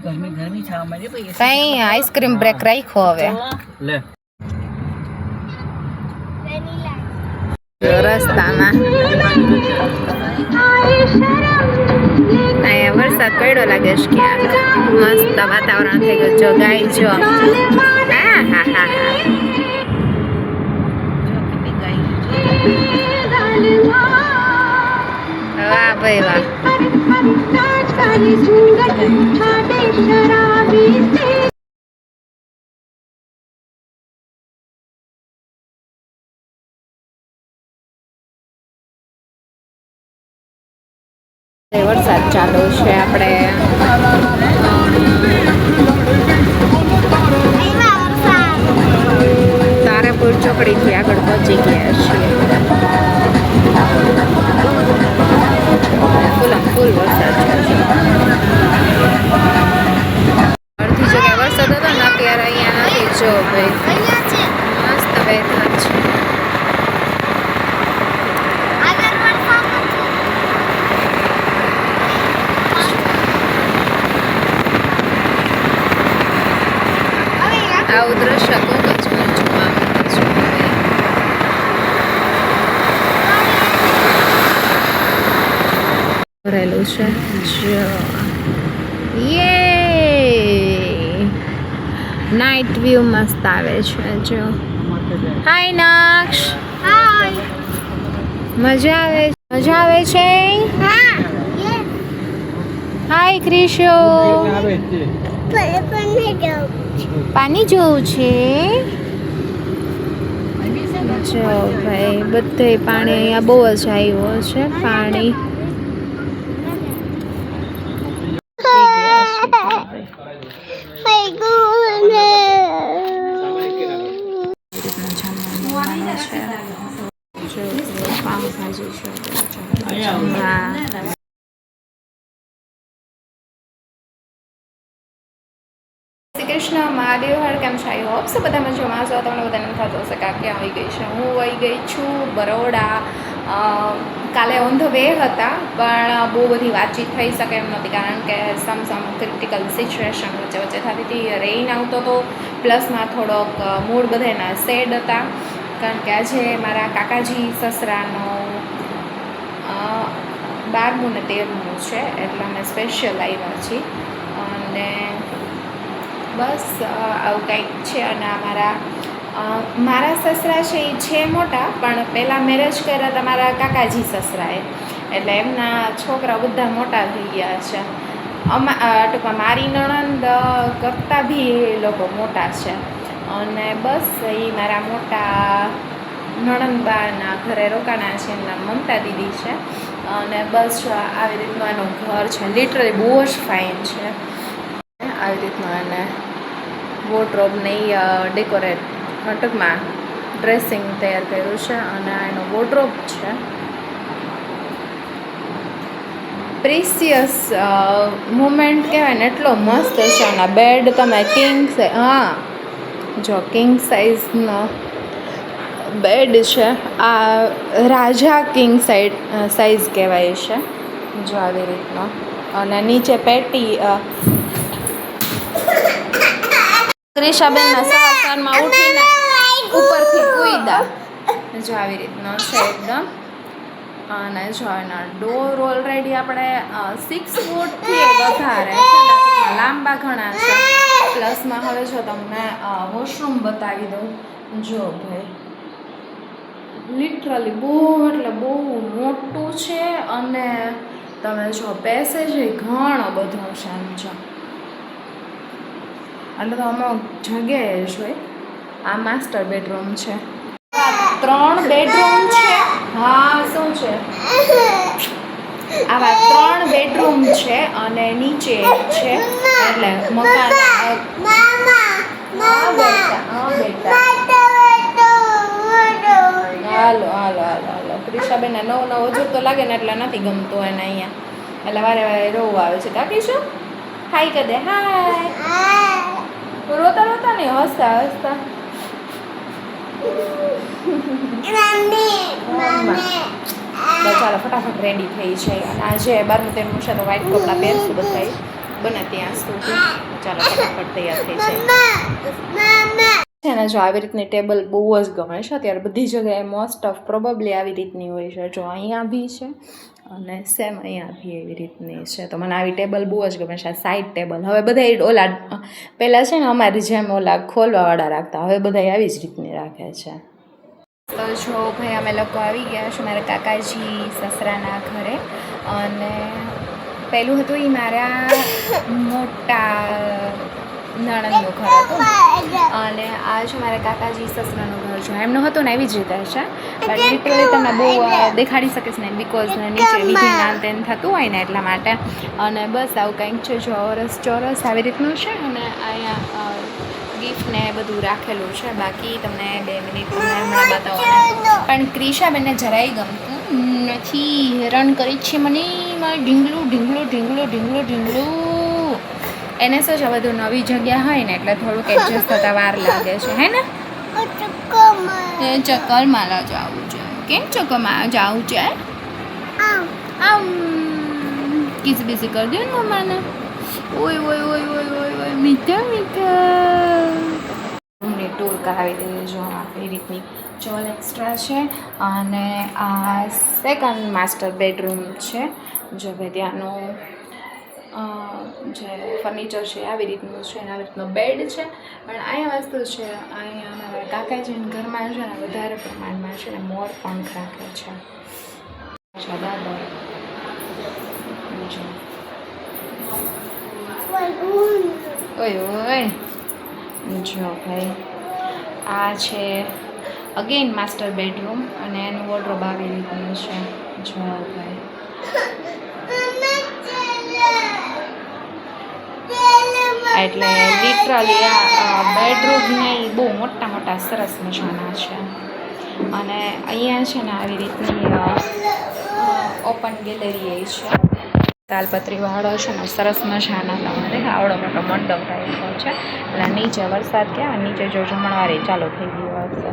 કઈ ice cream break રાખ્યો હવે રસ્તામાં અહીંયા વરસાદ પડ્યો લાગે છે ક્યાંક મસ્ત વાતાવરણ થઈ ગયું જો ગાય જો હા હા હા વાહ ભાઈ વાહ વરસાદ ચાલુ છે આપણે તારાપુર ચોકડીથી આગળ પહોંચી ગયા છીએ ફૂલ વરસાદ છે અડધી જગ્યાએ વરસાદ હતો ને અત્યારે અહીંયા નથી જો ભાઈ મસ્ત વેધર છે આવું દ્રશ્ય બહુ જ જોવા ભરેલું છે જો યે નાઇટ વ્યૂ મસ્ત આવે છે જો હાય નાક્ષ હાય મજા આવે છે હાય ક્રિશો પાણી જોવું છે જો ભાઈ બધે પાણી અહીંયા બહુ જ આવ્યું છે પાણી કૃષ્ણ મહાદેવ હર કેમ છે આઈ હોપ સો બધા મજામાં છો તમને બધાને થતો હશે કે ક્યાં આવી ગઈ છે હું આવી ગઈ છું બરોડા કાલે ઓન ધ વે હતા પણ બહુ બધી વાતચીત થઈ શકે એમ નહોતી કારણ કે સમ ક્રિટિકલ સિચ્યુએશન વચ્ચે થતી હતી રેઇન આવતો હતો પ્લસમાં થોડોક મૂડ બધાના સેડ હતા કારણ કે આજે મારા કાકાજી સસરાનો 12મું ને 13મું છે એટલે અમે સ્પેશિયલ આવ્યા છીએ અને બસ આવું કંઈક છે અને મારા સસરા છે એ છે મોટા પણ પહેલાં મેરેજ કર્યા હતા મારા કાકાજી સસરાએ એટલે એમના છોકરા બધા મોટા થઈ ગયા છે ટૂંકમાં મારી નણંદ કરતાં બી એ લોકો મોટા છે અને બસ એ મારા મોટા નણંદબાના ઘરે રોકાણા છે એમના મમતા દીદી છે અને બસ આવી રીતનું એનું ઘર છે લિટરલી બહુ જ ફાઇન છે આવી રીતનું એને વોર્ડરોબને ડેકોરેટ ટૂંકમાં ડ્રેસિંગ તૈયાર કર્યું છે અને એનો વોર્ડરોબ છે પ્રિસિયસ મુમેન્ટ કહેવાય ને એટલો મસ્ત છે અને બેડ તમે કિંગ સાઇઝનો બેડ છે આ રાજા કિંગ સાઇઝ કહેવાય છે જો આવી રીતનો અને નીચે પેટી ક્રિશાબેનના સવારમાં ઉઠીને ઉપરથી કૂદા જો આવી રીતનો છે એકદમ અને જો એના ડોર ઓલરેડી આપણે 6 ફૂટથી વધારે છે લાંબા ઘણા છે પ્લસમાં હવે જો તમને વોશરૂમ બતાવી દઉં જો ભાઈ લિટરલી બહુ એટલે બહુ મોટું છે અને તમે જો પેસેજ ઘણો બધો છે એમ જો એટલે તો અમુક જગ્યાએ જોઈ આ માસ્ટર બેડરૂમ છે 3 બેડરૂમ છે હા શું છે આવા 3 બેડરૂમ છે અને નીચે છે એટલે મકાન હાલો ક્રિશાબેનને નવો હજુ તો લાગે ને એટલે નથી ગમતું એને અહીંયા એટલે વારે રોવું આવે છે કાકી શું હાય કે દે હાય રોતા નહીં હસતા તો ચાલો ફટાફટ રેડી થઈ જાય અને આજે 12મું 13મું છે તો વ્હાઈટ કપડાં પહેરશું બધા બને ત્યાં સુધી. ચાલો ફટાફટ તૈયાર થઈ જાય છે ને. જો આવી રીતની ટેબલ બહુ જ ગમે છે અત્યારે બધી જગ્યાએ, મોસ્ટ ઓફ પ્રોબેબલી આવી રીતની હોય છે. જો અહીંયા બી છે અને સેમ અહીંયા બી એવી રીતની છે. તો મને આવી ટેબલ બહુ જ ગમે છે, સાઈડ ટેબલ. હવે બધા ઓલા પહેલાં છે ને અમારી જેમ ઓલા ખોલવાવાળા રાખતા, હવે બધા આવી જ રીતની રાખે છે. તો જો ભાઈ અમે લોકો આવી ગયા છે મારા કાકાજી સસરાના ઘરે. અને પહેલું હતું એ મારા મોટા નણંદનું ઘર હતું, અને આ છે મારા કાકાજી સસરાનું ઘર. જો એમનું હતું ને એવી જ રીતે છે, બટ લિટરલી તમને બહુ દેખાડી શકીશ ને, બિકોઝ નીચે વિધિ નાન તેન થતું હોય ને એટલા માટે. અને બસ આવું કંઈક છે, ચોરસ આવી રીતનું છે. અને અહીંયા ગિફ્ટ ને બધું રાખેલું છે. બાકી તમને 2 મિનિટ હમણાં બતાવવાનું. પણ ક્રિશાબેનને જરાય ગમતું નથી, હેરાન કરી છે મને. ઢીંગલું ઢીંગલું ઢીંગલું ઢીંગલું ઢીંગલું. એને શું છે, બધું નવી જગ્યા હોય ને એટલે થોડુંક એડજસ્ટ થતાં વાર લાગે છે, હે ને? ચક્કરમાં જવું છે. કેમ ચક્કરમાં જવું છે? આમ કિસ બીસી કરી દે ને મમ્માને. ઓય ઓય ઓય ઓય ઓય ઓય મીઠા મીઠા. રૂમની ટૂર કરાવી દઈએ. જો આવી રીતની ચોલ એક્સ્ટ્રા છે. અને આ સેકન્ડ માસ્ટર બેડરૂમ છે. જો ભાઈ ત્યાંનું જે ફર્નિચર છે આવી રીતનું છે, અને આવી રીતનો બેડ છે. પણ અહીંયા વસ્તુ છે, અહીંયા અમારા કાકાજીના ઘરમાં છે ને વધારે પ્રમાણમાં છે ને મોર પંખ રાખે છે. દાદર ઓય ઓય. જો ભાઈ આ છે અગેન માસ્ટર બેડરૂમ, અને એનું વોર્ડરોબ આવી રીતનું છે. જો ભાઈ એટલે લિટરલી આ બેડરૂમને બહુ મોટા મોટા સરસ મજાના છે. અને અહીંયા છે ને આવી રીતની ઓપન ગેલેરી એ છે, તાલપત્રીવાળો છે ને સરસ મજાના. તમારે આવડો મોટો મંડપ રાખ્યો છે. એટલે નીચે વરસાદ ક્યાં, નીચે જો જમણવારે ચાલુ થઈ ગયો હશે.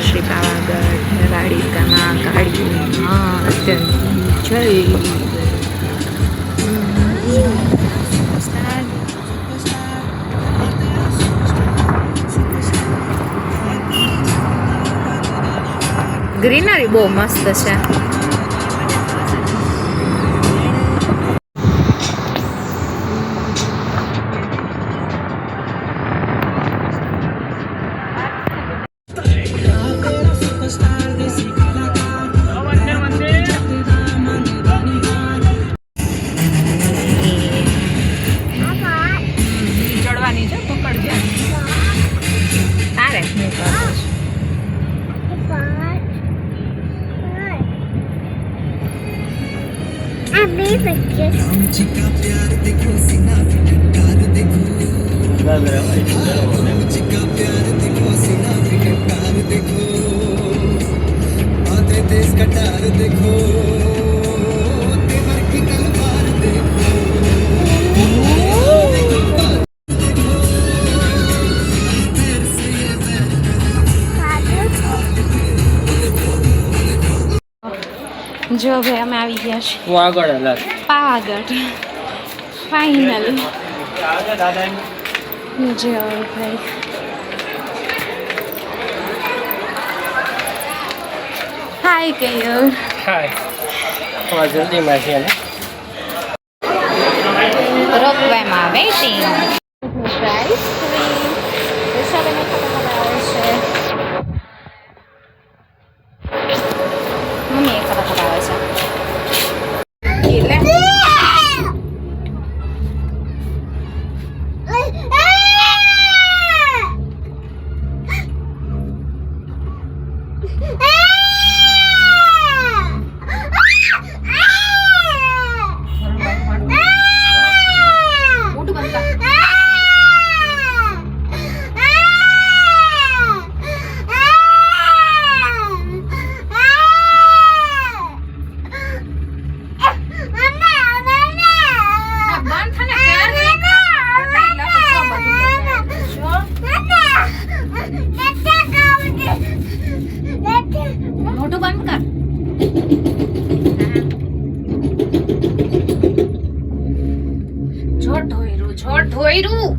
શ્રી પાવાગઢ રાડીકામાં કાળીમાં અત્યંત જય. ગ્રીનરી બહુ મસ્ત છે. જો ભાઈ અમે આવી ગયા છીએ પાવાગઢ ફાઇનલી. જો ભાઈ હાય કયો હાય જલ્દીમાં છે ને રોકવામાં વેઇટિંગ. મમ્મી ખબર આવે છે એટલે ભોયરું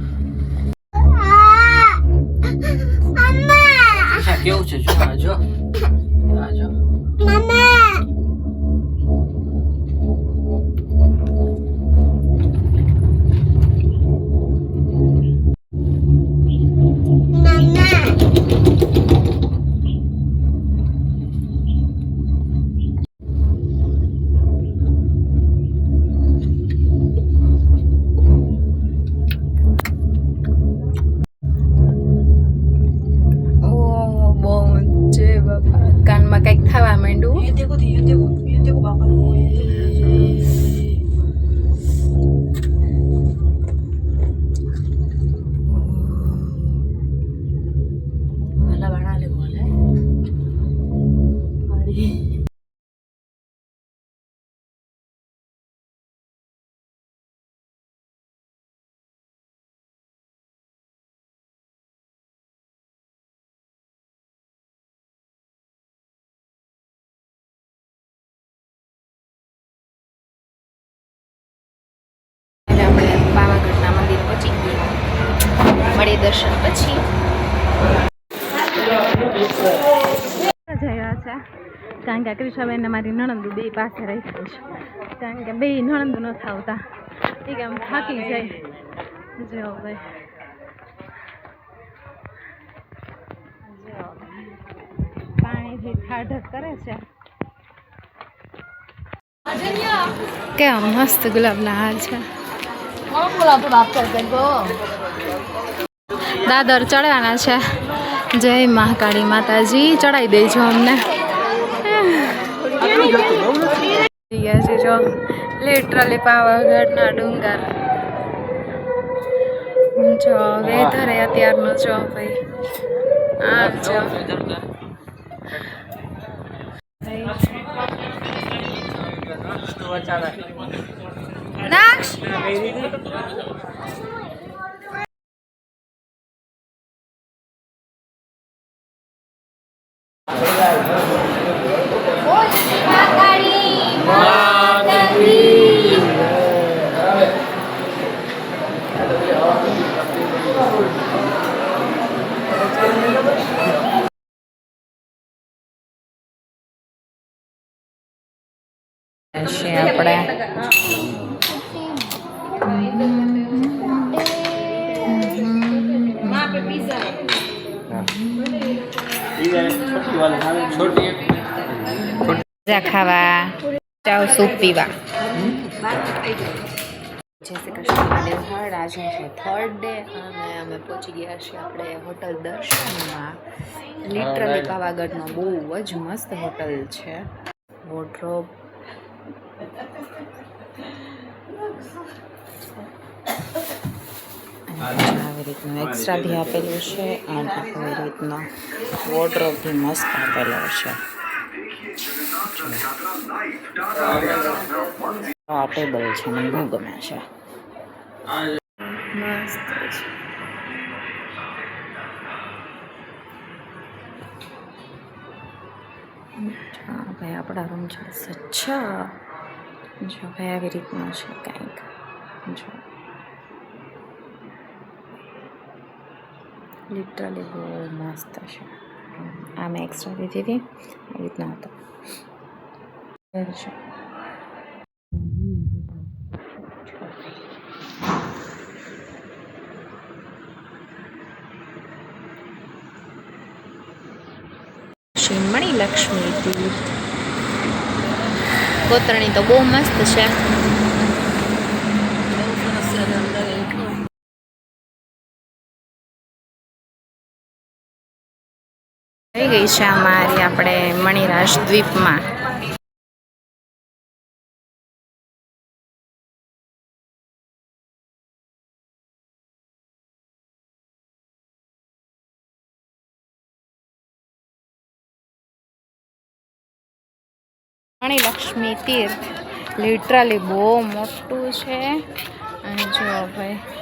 કેવું છે જો આજો આજો કાનમાં કંઈક થવા માંડ્યું આપણે પાવાગઢના મંદિર પહોંચી ગયા મળીએ દર્શન પછી જયા છે કારણ કે ક્રિશાબેન મારી નણંદુ બે પાસે રહી છે કારણ કે બે નણંદુ ન થાવતા એ કે આમ થાકી જાય જો ભાઈ પાણીથી ઠાઢક કરે છે કેવા મસ્ત ગુલાબના હાર છે દાદર ચડવાના છે જય મહાકાળી માતાજી ચડાવી દેજો અમને જો લિટરલી પાવાગઢના ડુંગર જો વેધર અત્યારનો જો ભાઈ આમ જો નાક્ષ આપણે ખાવા ચાવ સૂપ પીવા જય શ્રી કૃષ્ણ મહાદેવ હર આજે છે 3rd ડે અને અમે પહોંચી ગયા છીએ આપણે હોટલ દર્શનમાં લિટરલી પાવાગઢનો બહુ જ મસ્ત હોટલ છે વોર્ડરોબ આવી રીતનું એક્સ્ટ્રા બી આપેલું છે અને આવી રીતનો વોર્ડરોબ બી મસ્ત આપેલો છે આ ટેબલ છે મને બહુ ગમે છે મસ્ત છે ભાઈ આપણા રૂમ છે સચ્છા જો ભાઈ આવી રીતનું છે કંઈક જો લિટરલી બહુ મસ્ત છે આ મેં એક્સ્ટ્રા લીધી હતી આવી રીતના હતો મણિલક્ષ્મી તીર્થ કોતરણી તો બહુ મસ્ત છે થઈ ગઈ છે અમારી આપણે મણિરાજ દ્વીપમાં મણિલક્ષ્મી તીર્થ લિટરલી બહુ મોટું છે અને જો ભાઈ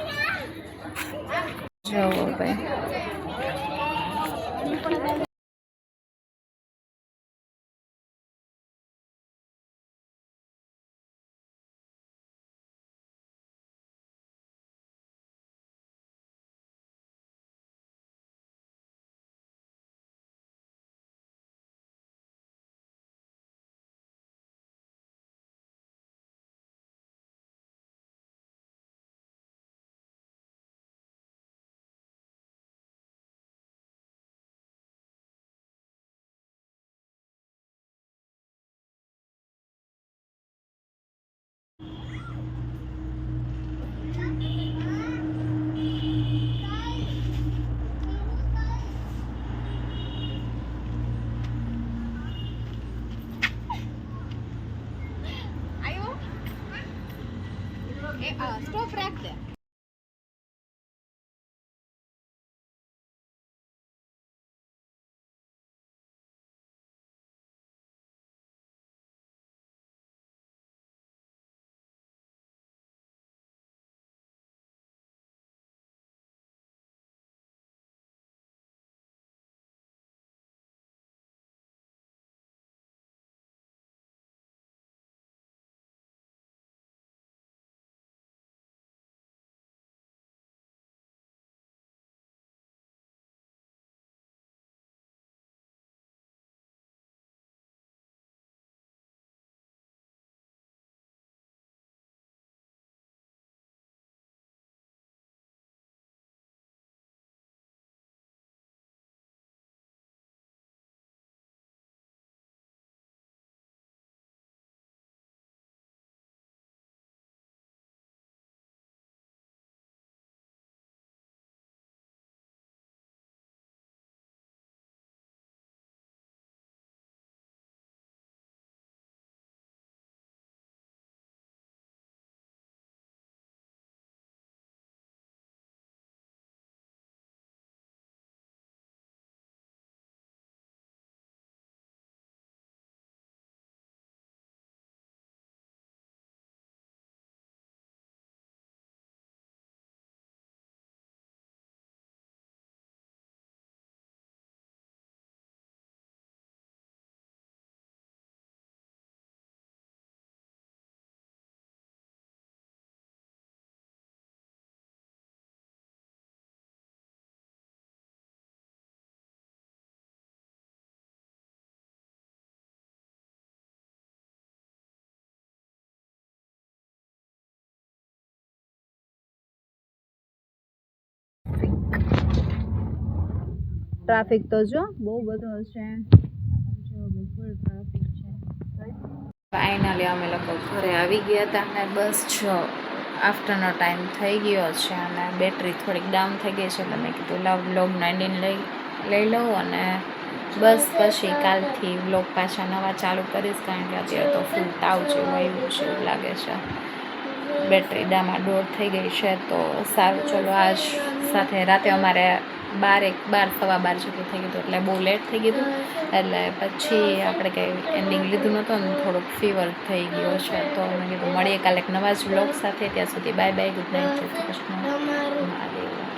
આવ્યો સ્ટોપ રાખ દે. ટ્રાફિક તો જો બહુ બધો છે. ફાઇનલી અમે લોકો ઘરે આવી ગયા હતા અને બસ જો આફ્ટરનો ટાઈમ થઈ ગયો છે અને બેટરી થોડીક ડાઉન થઈ ગઈ છે એટલે મેં કીધું લાવ વ્લોગનો એન્ડિંગ લઈ લઉં અને બસ પછી કાલથી વ્લોગ પાછા નવા ચાલુ કરીશ કારણ કે અત્યારે તો ફૂલ તાવ જેવું આવ્યું છે એવું લાગે છે. બેટરી ડામાડોળ થઈ ગઈ છે તો સારું ચલો આજ સાથે રાતે અમારે 12 જેટલું થઈ ગયું એટલે બહુ લેટ થઈ ગયું એટલે પછી આપણે કંઈ એન્ડિંગ લીધું નહોતું ને થોડુંક ફીવર થઈ ગયો છે તો મેં કીધું મળીએ કાલે એક નવા જ વ્લોગ સાથે. ત્યાં સુધી બાય બાય, ગુડ નાઇટ, જય શ્રી કૃષ્ણ, મહાદેવ.